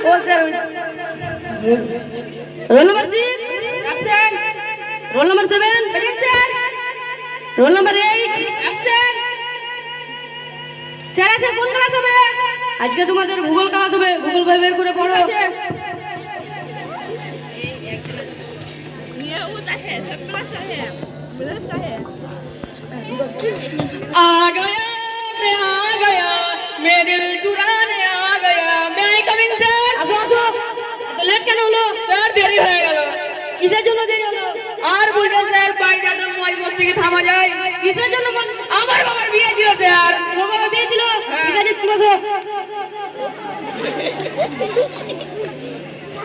ও sir roll number 6 absent roll number 7 present sir roll number 8 absent sir আছে কোন class হবে আজকে তোমাদের ভূগোল ক্লাস হবে ভূগোল বই বের করে পড়ো আছে आ गया मैं दिल चुराने आ गया मैं आई कमिंग सर আসো আসো তো লেট কেন হলো স্যার দেরি হয়ে গেল কিসের জন্য দেরি হলো আর বুঝলেন স্যার বাইরে তো মজ মস্তি কি থামা যায় কিসের জন্য আমার বাবার বিয়ে ছিল স্যার তোমার বাবা বিয়ে ছিল ঠিক আছে তুমি বসো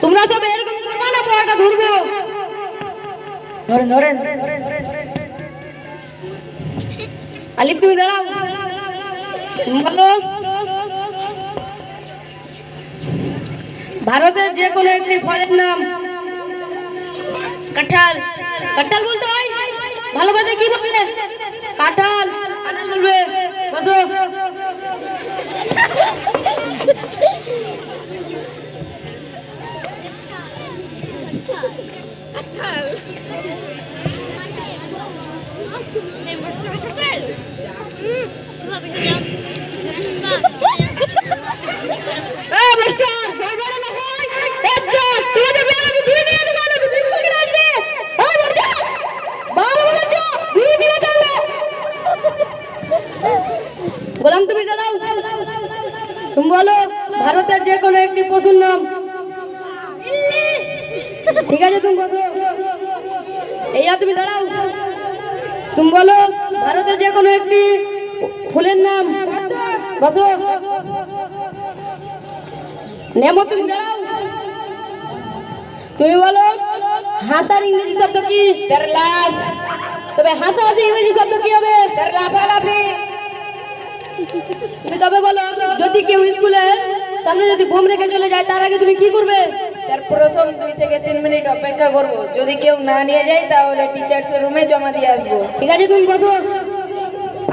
তোমরা সব এরকম করবা না পড়াটা ধরবো ধরেন আলিফ তুমি দাঁড়াও বলো ভারতের যে কোনো একটি ফলের নাম কাঁঠাল কাঁঠাল বলতে হয় ভালোভাবে কি বলবে কাঁঠাল কাঁঠাল বলবে বসো গোলাম তুমি দাঁড়াও তুমি বলো ভারতের যে কোনো একটি পশুর নাম ঠিক আছে তুমি বলো এইয়া তুমি দাঁড়াও তুমি বলো ভারতের যে কোনো একটি ফুলের নাম বসো নেমো তুমি দাঁড়াও তুমি বলো হাসার ইংরেজি শব্দ কি স্যার লাভ তবে হাসার ইংরেজি শব্দ কি হবে স্যার লাফালাফি তুমি তবে বলো যদি কেউ স্কুলে সামনে যদি বোম রেখে চলে যায় তার আগে তুমি কি করবে স্যার প্রথম 2 থেকে 3 মিনিট অপেক্ষা করব যদি কেউ না নিয়ে যায় তাহলে টিচার্সের রুমে জমা দিয়ে আসবো ঠিক আছে তুমি বসো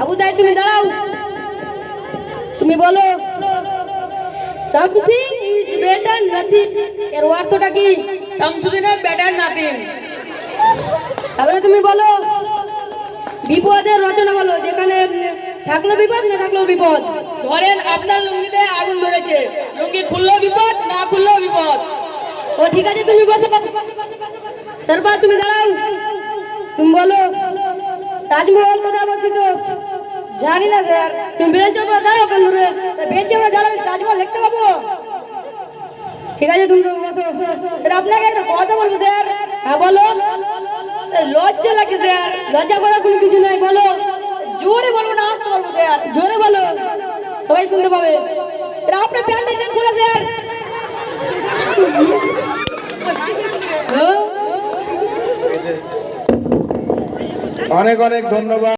আবু তাই তুমি দাঁড়াও তুমি বলো সামথিং ইজ বেটার নাথিং এর অর্থটা কি শামসুদ্দিনের বেটার নাথিং তাহলে তুমি বলো বিপদের রচনা বলো যেখানে থাকলো বিপদ না থাকলো বিপদ ধরেন আপনার লুঙ্গিতে আগুন ধরেছে লুঙ্গি খুললেও বিপদ না খুললেও বিপদ ও ঠিক আছে তুমি বসো সরবা তুমি দাঁড়াও তুমি বলো তাজমহল কোথায় অবস্থিত জানি না স্যার তুমি বেঞ্চের উপর দাঁড়াও কেন ধরে বেঞ্চের উপর দাঁড়াও তাজমহল দেখতে পাবো ঠিক আছে তুমি বসো স্যার আপনাকে একটা কথা বলবো স্যার হ্যাঁ বলো লজ্জা লাগছে স্যার লজ্জা করার কোনো কিছু নাই বলো জোরে বলবো না আসতে বলবো স্যার জোরে বলো সবাই শুনতে পাবে স্যার আপনার প্যান্টটা চেঞ্জ করো স্যার অনেক অনেক ধন্যবাদ।